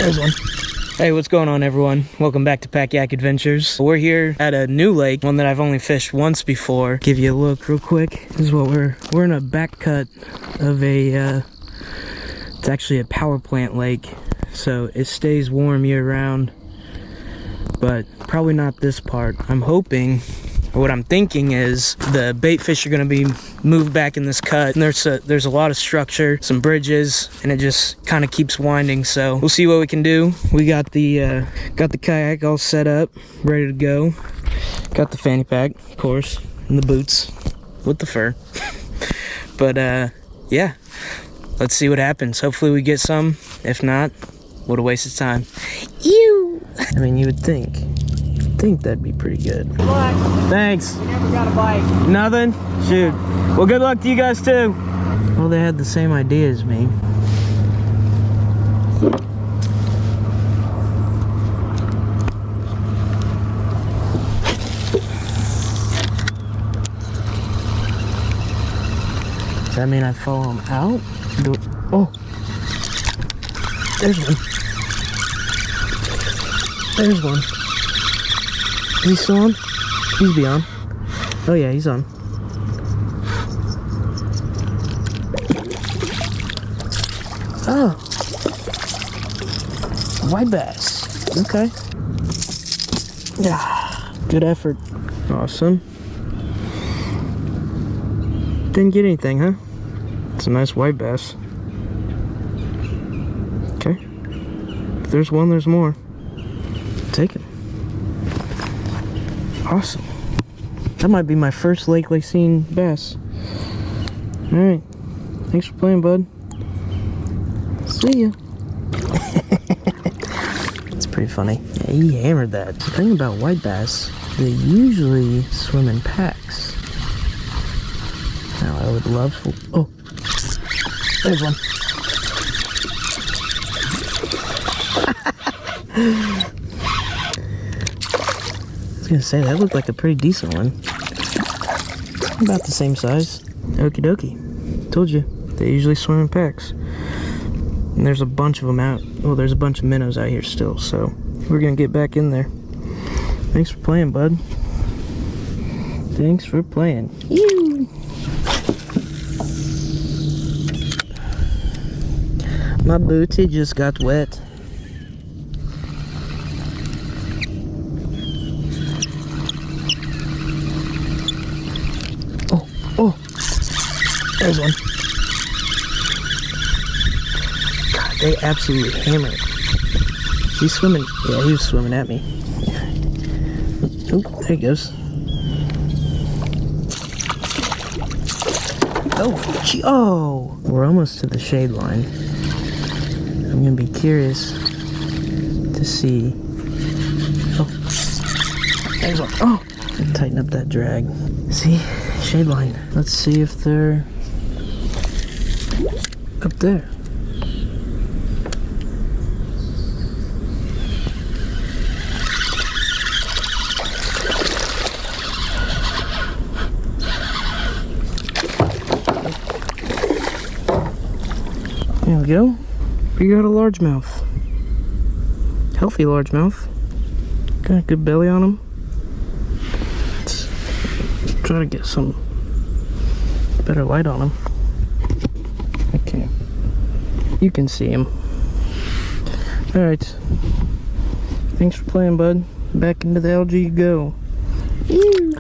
There's one. Hey, what's going on, everyone? Welcome back to Pack Yak Adventures. We're here at a new lake, one that I've only fished once before. Give you a look real quick. This is what we're in a back cut of a, it's actually a power plant lake, so it stays warm year round, but probably not this part. I'm hoping, or what I'm thinking is, the bait fish are gonna be moved back in this cut, and there's a lot of structure, some bridges, and it just kind of keeps winding. So we'll see what we can do. We got the kayak all set up, ready to go. Got the fanny pack, of course, and the boots with the fur. But yeah, let's see what happens. Hopefully we get some. If not, what a waste of time. Ew! I mean, you would think that'd be pretty good. Good luck. Thanks. We never got a bite. Nothing? Shoot. Well, good luck to you guys too. Well, they had the same idea as me. Does that mean I follow them out? Oh, there's one. There's one. Is he still on? He's beyond. Oh yeah, he's on. Oh. White bass. Okay. Yeah. Good effort. Awesome. Didn't get anything, huh? It's a nice white bass. Okay. If there's one, there's more. Take it. Awesome. That might be my first Lake Lacine bass. Alright. Thanks for playing, bud. See ya. It's pretty funny. Yeah, he hammered that. The thing about white bass, they usually swim in packs. Now, I would love for... Oh. There's one. I was gonna say, that looked like a pretty decent one. About the same size. Okie dokie. Told you, they usually swim in packs. And there's a bunch of them out. Well, there's a bunch of minnows out here still, so we're gonna get back in there. Thanks for playing, bud. Thanks for playing. Ew. My booty just got wet. Oh, there's one. God, they absolutely hammer it. He's swimming. Yeah, he was swimming at me. Oh, there he goes. Oh, gee, oh! We're almost to the shade line. I'm gonna be curious to see. Oh, there's one. Oh, tighten up that drag. See? Shade line. Let's see if they're up there. There we go. We got a largemouth. Healthy largemouth. Got a good belly on him. Try to get some better light on him. Okay, you can see him. All right, thanks for playing, bud. Back into the algae you go. Ew.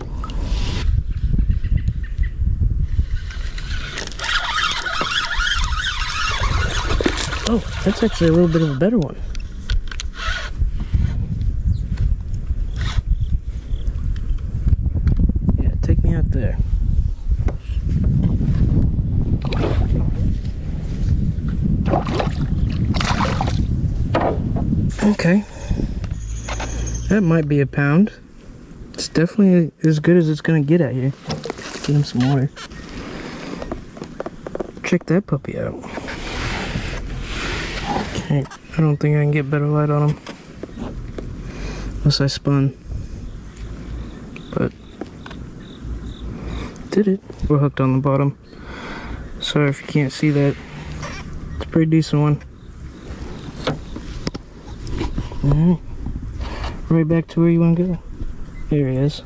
Oh, that's actually a little bit of a better one. Take me out there. Okay. That might be a pound. It's definitely as good as it's gonna get out here. Get him some water. Check that puppy out. Okay, I don't think I can get better light on him. Unless I spun. But did it. We're hooked on the bottom. Sorry if you can't see that. It's a pretty decent one. Alright. Right back to where you want to go. There he is.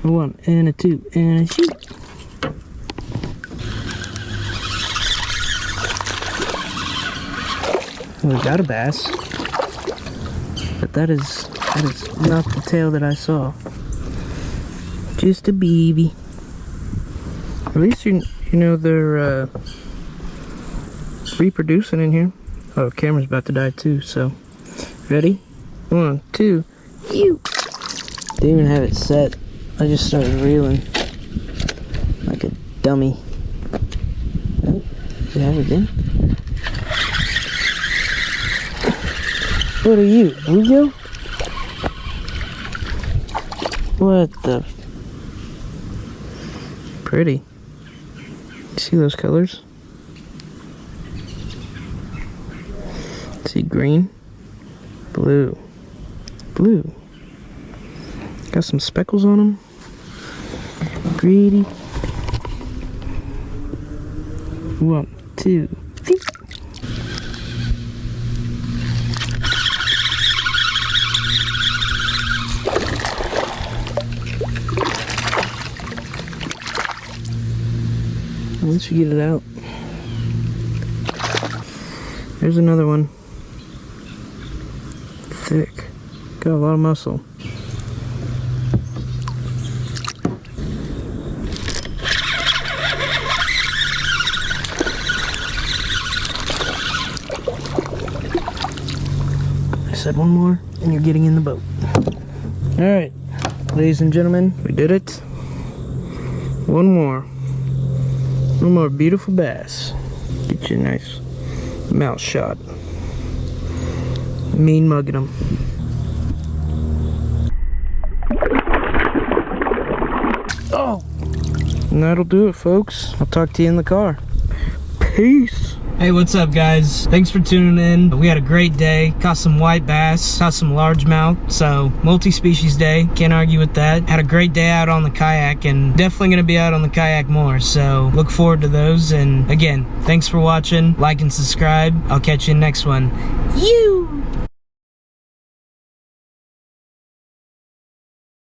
A 1 and a 2 and a shoot. We got a bass. But that is not the tail that I saw. Just a baby. At least you know they're reproducing in here. Oh, camera's about to die too, so ready? 1, 2, you. Didn't even have it set. I just started reeling like a dummy. Oh, did you have it again? What are you, bluegill? What the? Pretty. See those colors? See green, blue, blue. Got some speckles on them. Pretty. 1, 2, 3. Once you get it out, there's another one. Thick, got a lot of muscle. I said one more, and you're getting in the boat. All right, ladies and gentlemen, we did it. One more beautiful bass. Get you a nice mouth shot. Mean mugging them. Oh! And that'll do it, folks. I'll talk to you in the car. Peace. Hey, what's up, guys? Thanks for tuning in. We had a great day. Caught some white bass, caught some largemouth. So, multi-species day. Can't argue with that. Had a great day out on the kayak, and definitely gonna be out on the kayak more. So, look forward to those. And again, thanks for watching. Like and subscribe. I'll catch you in the next one. You!